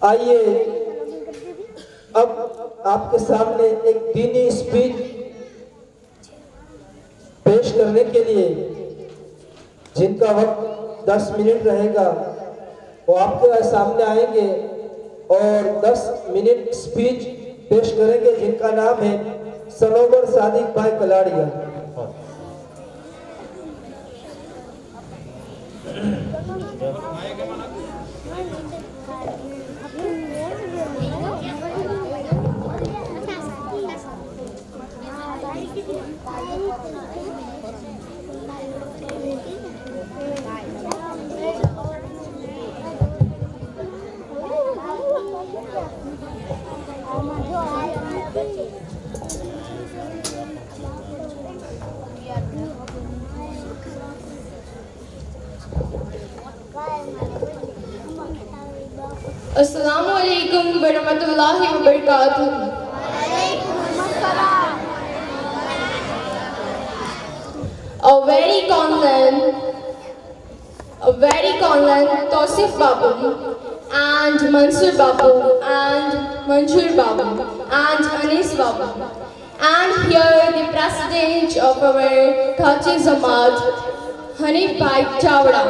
आइए अब आपके सामने एक दीनी स्पीच पेश करने के लिए जिनका वक्त 10 मिनट रहेगा वो आपके सामने आएंगे और 10 मिनट स्पीच पेश करेंगे, जिनका नाम है सनोवर सादिक भाई कलाड़िया। अस्सलामु अलैकुम वरहमतुल्लाहि वबरकातुहू। A very conland Tausif Babu and Mansur Babu and Manjur Babu and Anis Babu, and here the president of our Khachi Jamaat Hanif Bhai Chawda,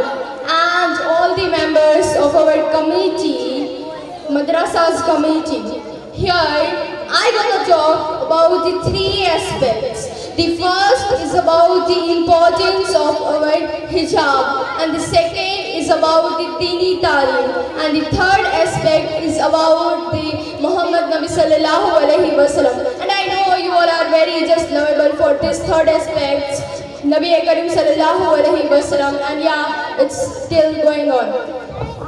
and all the members of our committee, Madrasa's committee. Here I gonna talk about the 3 aspects. The first is about the importance of our hijab, and the second is about the Dini Talim, and the third aspect is about the Muhammad Nabi Sallallahu Alaihi Wasallam. And I know you all are very just lovable for this third aspect, Nabi Karim Sallallahu Alaihi Wasallam, and yeah, it's still going on.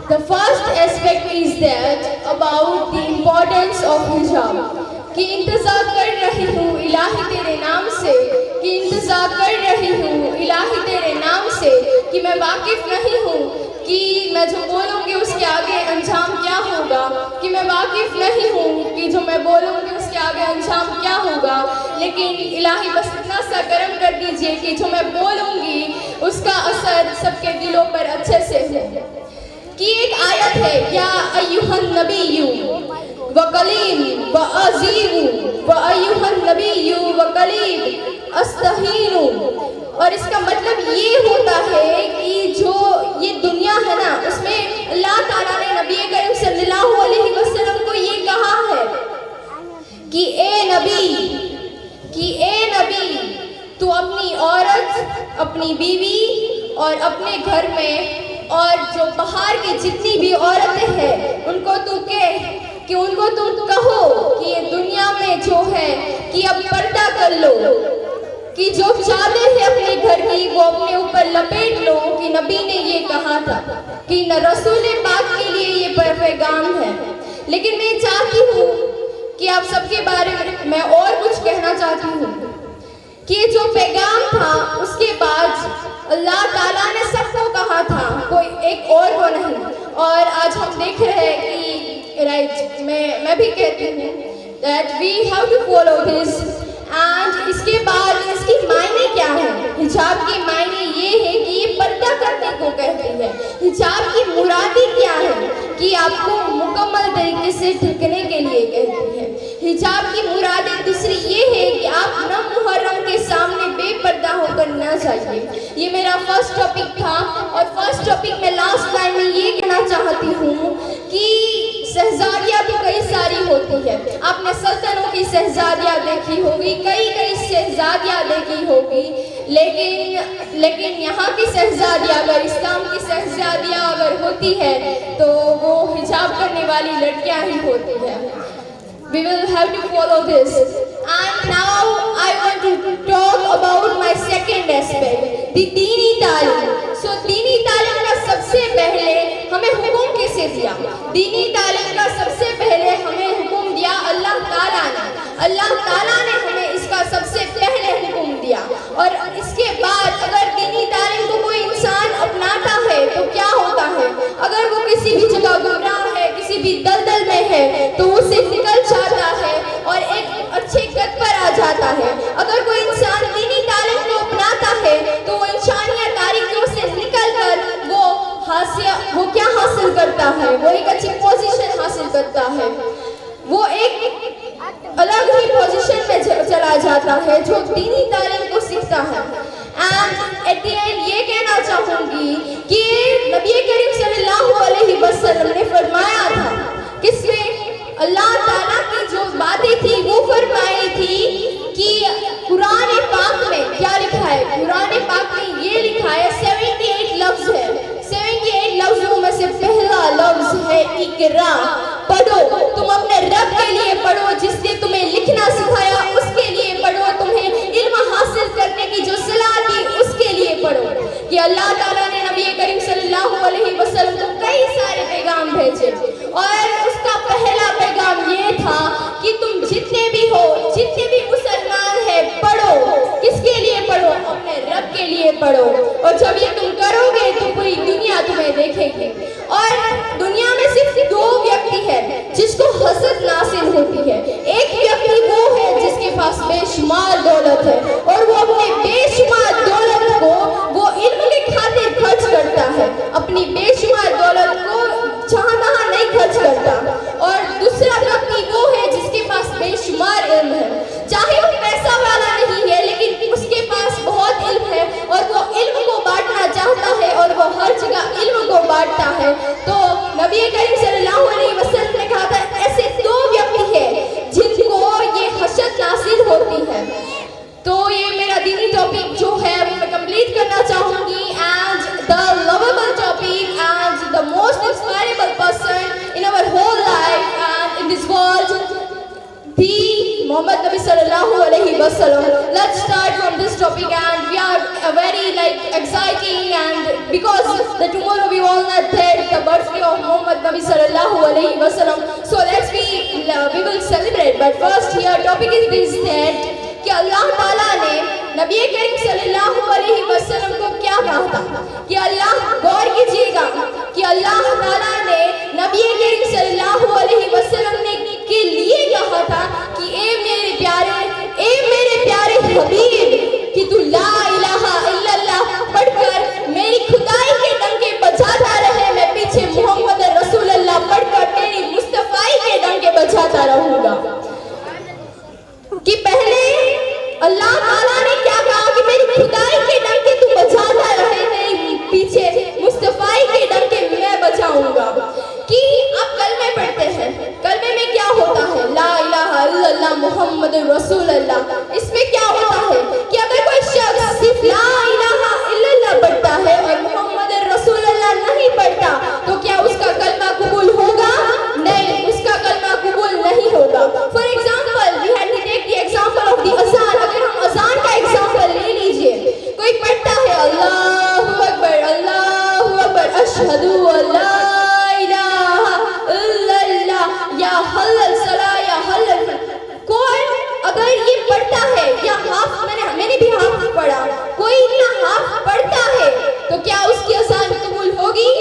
The first aspect is that about the importance of hijab. कि इंतज़ार कर रही हूँ इलाही तेरे नाम से, कि इंतज़ार कर रही हूँ इलाही तेरे नाम से, कि मैं वाकिफ़ नहीं हूँ कि मैं जो बोलूँगी उसके आगे अंजाम क्या होगा, कि मैं वाकिफ़ नहीं हूँ कि जो मैं बोलूँगी उसके आगे अंजाम क्या होगा, लेकिन इलाही बस इतना सा करम कर दीजिए कि जो मैं बोलूँगी उसका असर सबके दिलों पर अच्छे से हो। कि एक आयत है, या अय्युहन नबिय्यु व कलीम व अज़ीज़ु व अय्युहन नबिय्यु व कलीम अस्तहीनु, और इसका मतलब ये होता है कि जो ये दुनिया है ना, उसमें अल्लाह ताला ने नबी करीम सल्लल्लाहु अलैहि वसल्लम को ये कहा है कि ए नबी तू अपनी औरत, अपनी बीवी और अपने घर में और जो बाहर की जितनी भी औरतें हैं उनको तू कहो कि ये दुनिया में जो है कि अब पर्दा कर लो, कि जो चादर है अपने घर की वो अपने ऊपर लपेट लो, कि नबी ने ये कहा था कि न रसूल पाक के लिए ये पैगाम है। लेकिन मैं चाहती हूँ कि आप सबके बारे में मैं और कुछ कहना चाहती हूँ कि जो पैगाम था उसके बाद अल्लाह ताला ने सबको कहा था, कोई एक और को नहीं। और आज हम देख रहे हैं कि मैं भी कहती हूँ that we have to follow this, and इसके बाद इसकी मायने क्या है? हिजाब के मायने ये है कि ये पर्दा करने को कहती है। हिजाब की मुरादी क्या है? कि आपको मुकम्मल तरीके से ढकने के लिए कहती है। हिजाब की मुरादी दूसरी ये है कि आप न मुहर्रम के सामने बेपर्दा होकर न जाइए। ये मेरा फर्स्ट टॉपिक था, और फर्स्ट टॉपिक में लास्ट लाइन में ये कहना चाहती हूँ कि शहजादियाँ तो कई सारी होती है। आपने सल्तनों की शहजादियाँ देखी होगी, कई शहजादियाँ देखी होगी, लेकिन यहाँ की शहजादियाँ अगर इस्लाम की शहजादियाँ अगर होती है तो वो हिजाब करने वाली लड़कियाँ ही होती है। We will have to follow this. And now I want to talk about my second aspect, the दीनी तालीम। So दीनी तालीम का सबसे पहले हमें हुक्म किसे दिया? दीनी तालीम का सबसे पहले हमें हुक्म दिया अल्लाह ताला ने। अल्लाह ताला ने हमें इसका सबसे पहले हुक्म दिया, और इसके बाद अगर दीनी तालीम को कोई इंसान अपनाता है तो क्या होता है? अगर वो किसी भी जगह गुमराह है, किसी भी दलदल में है, तो उसे निकल जाता है और एक अच्छे कद पर आ जाता है। अगर कोई इंसान दीनी तालीम को अपनाता है तो वो इंसानियत तारीकियों से निकल कर वो क्या हासिल करता है? वो एक अच्छी पोजीशन हासिल करता है, वो एक अलग ही पोजीशन में चला जाता है जो दीनी तालीम को सीखता है। एंड एट द एंड ये कहना चाहूँगी कि नबी करीम सल्लल्लाहु अलैहि वसल्लम ने फरमाया था, किसमें अल्लाह ताला की जो बातें थी वो फरमाई थी कि कुरान पाक में क्या लिखा है, कुरान पाक में ये लिखा है 78 लफ्ज है, 78 लफ्जों में से पहला लफ्ज है इकरा, पढ़ो। तुम अपने रब के लिए पढ़ो जिसने तुम्हें लिखना सिखाया, उसके लिए पढ़ो। तुम्हें इल्म हासिल करने की जो सलाह दी उसके लिए पढ़ो। कि अल्लाह ताला ने नबी करीम सल्लल्लाहु अलैहि वसल्लम को कई सारे पैगाम भेजे और उसका पहला पैगाम ये था कि तुम जितने भी हो, जितने भी मुसलमान हैं, पढ़ो। किसके लिए पढ़ो? अपने रब के लिए पढ़ो। और जब ये तुम करोगे तो पूरी दुनिया तुम्हें देखेगी। और दुनिया में सिर्फ दो व्यक्ति हैं जिसको हसद नासिल होती है। एक व्यक्ति वो है जिसके पास बेशुमार दौलत है और वो अपने बेशुमार दौलत को वो इल्म के खातिर खर्च करता है, अपनी बेशुमार दौलत को जहाँ तहाँ नहीं खर्च करता। और दूसरा व्यक्ति वो है जिसके पास बेशुमार इल्म है, चाहे वो पैसा वाला नहीं है लेकिन उसके पास बहुत इल्म है और वो इल्म को बांटना चाहता है और वो हर जगह इल्म को बांटता है। तो नबी करीम सल्लल्लाहु अलैहि वसल्लम ने कहा था ऐसे दो व्यक्ति हैं जिनको ये हसद नासिल होती है। तो ये मेरा दीनी टॉपिक जो है वो मैं कंप्लीट करना चाहूँगी and the lovable topic and the most inspirable person in our whole life and in this world, the Muhammad Nabi sallallahu alaihi wasallam. Let's start from this topic and we are very exciting and because the tomorrow we all know that the birthday of Muhammad Nabi sallallahu alaihi wasallam. So we will celebrate. But first here topic is this that कि अल्लाह ताला ने नबी करीम सल्लल्लाहु अलैहि वसल्लम को क्या कहा था कि अल्लाह, गौर कीजिएगा कि अल्लाह ताला ने नबी करीम सल्लल्लाहु अलैहि वसल्लम ने के लिए कहा था कि ए मेरे प्यारे हबीब कि तू ला इलाहा इल्लल्लाह पढ़कर मेरी खुदाई के डंके बजाता रहे, मैं पीछे मोहम्मद रसूलुल्लाह पढ़कर तेरी मुस्तफाई के डंके बजाता रहूंगा। कि पहले अल्लाह ताला ने क्या कहा कि मेरी खुदाई के डंके तू बजाता रहे, तेरी पीछे मुस्तफाई के डंके मैं बजाऊंगा। कि आप कलमे पढ़ते हैं, कलमे में क्या होता है? ला इलाहा इल्लल्लाह मुहम्मद रसूलुल्लाह। इसमें क्या होता है कि अगर कोई शख्स सिर्फ ला इलाहा इल्लल्लाह पढ़ता है और मुहम्मद रसूलुल्लाह नहीं पढ़ता तो क्या उसका कलमा कबूल होगा? नहीं, उसका कलमा कबूल नहीं होगा। For example we had to take the example of the अज़ान। अगर हम अज़ान का एग्जाम्पल ले लीजिए, कोई पढ़ता है अल्लाहु अकबर अशहदु अल्ला इलाहा इल्लल्लाह या हल्लल सला या हल्लल, कोई अगर ये पढ़ता है या हाफ, मैंने भी हाफ पढ़ा, कोई इतना हाफ पढ़ता है तो क्या उसकी अज़ान कबूल होगी?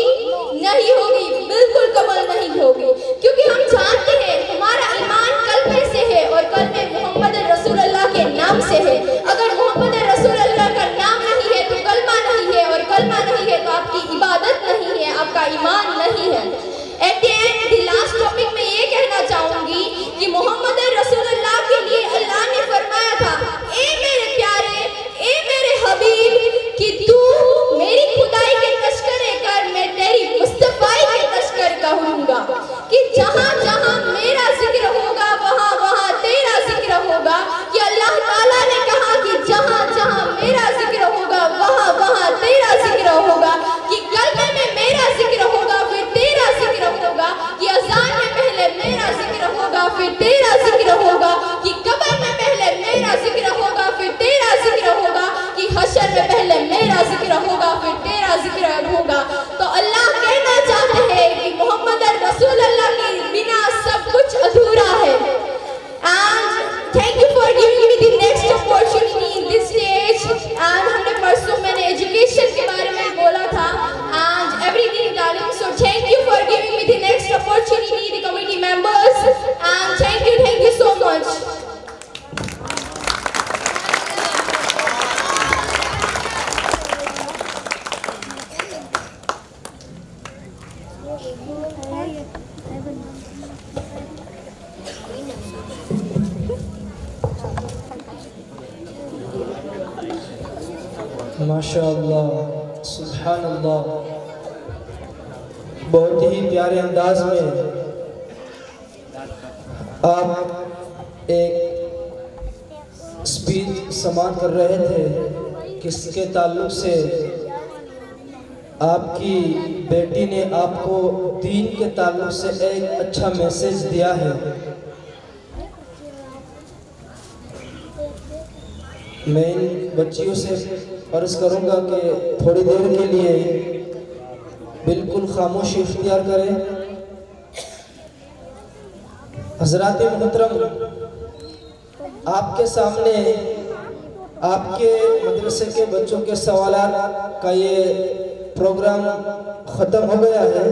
नहीं होगी, बिल्कुल कबूल नहीं होगी। क्योंकि हम जानते हैं हमारा ईमान कल्मे से है और कल्मे मोहम्मद रसूलुल्लाह के नाम से है। अगर मोहम्मद रसूलुल्लाह का नाम नहीं है तो कलमा नहीं है और कलमा नहीं है तो आपकी इबादत नहीं है, आपका ईमान नहीं है। At the end the last topic में ये कहना चाहूंगी कि मोहम्मद रसूलुल्लाह के लिए अल्लाह ने फरमाया था, ए मेरे प्यारे, ए मेरे हबीब कि तू मेरी खुदाई के तस्करे कर, मैं तेरी मुस्तफाई के तस्कर कहूंगा। कि जहां जहां मेरा जिक्र होगा वहां वहां तेरा जिक्र होगा। कि अल्लाह ताला ने कहा कि जहां जहां मेरा जिक्र होगा वहां वहां तेरा जिक्र होगा। कि कलमे में मेरा जिक्र होगा फिर तेरा जिक्र होगा। कि अज़ान में पहले मेरा जिक्र होगा फिर तेरा जिक्र होगा। कि कब्र में पहले मेरा जिक्र होगा फिर तेरा जिक्र होगा। कि हशर में पहले मेरा जिक्र होगा फिर तेरा जिक्र होगा। तो अल्लाह कहना चाहते हैं कि मोहम्मद रसूलुल्लाह के बिना माशाअल्लाह, सुभान अल्लाह, बहुत ही प्यारे अंदाज में आप एक स्पीच समाप्त कर रहे थे किसके ताल्लुक से आपकी बेटी ने आपको दीन के ताल्लुक से एक अच्छा मैसेज दिया है। मैं इन बच्चियों से अर्ज़ करूंगा कि थोड़ी देर के लिए बिल्कुल खामोशी इख्तियार करें। हज़रात मोहतरम, आपके सामने आपके मदरसे के बच्चों के सवालात का ये प्रोग्राम ख़त्म हो गया है।